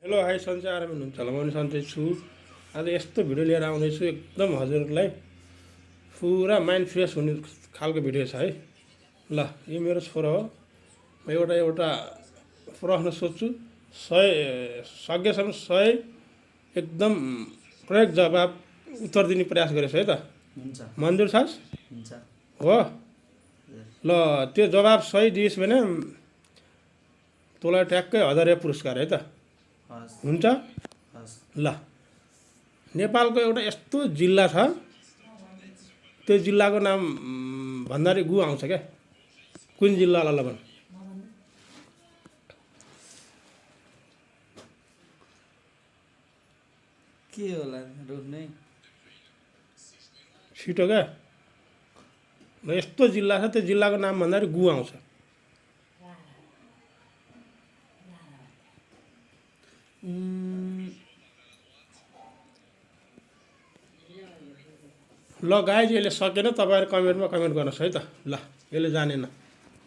Hello hi सन्चै आराम हुनुहुन्छ होला, म पनि सन्चै छु। आज यस्तो भिडियो लिएर आउँदैछु, एकदम हजुरलाई पुरा माइन्ड फ्रेस हुने खालको भिडियो छ है। ल, यो मेरो छोरो हो। म एउटा एउटा प्रश्न सोध्छु, 100 सकेसम्म 100 एकदम करेक्ट जवाब उत्तर दिने प्रयास गरेछ है त। हुन्छ मन्जुर छस्? हुन्छ हो। ल, त्यो जवाब सही दिइस् भने तँलाई ट्याक्कै 1000 रुपियाँ पुरस्कार है त। हस् हुन्छ। हस् ल, नेपालको एउटा यस्तो जिल्ला छ, त्यो जिल्लाको नाम भन्दाखेरि गु आउँछ क्या। कुन जिल्ला ल भन्? के होला रोक्नै छिटो क्या। ल, यस्तो जिल्ला छ, त्यो जिल्लाको नाम भन्दाखेरि गु आउँछ। ल गाइज, यसले सकेन। तपाईँहरू कमेन्टमा कमेन्ट गर्नुहोस् है त। ल, यसले जानेन।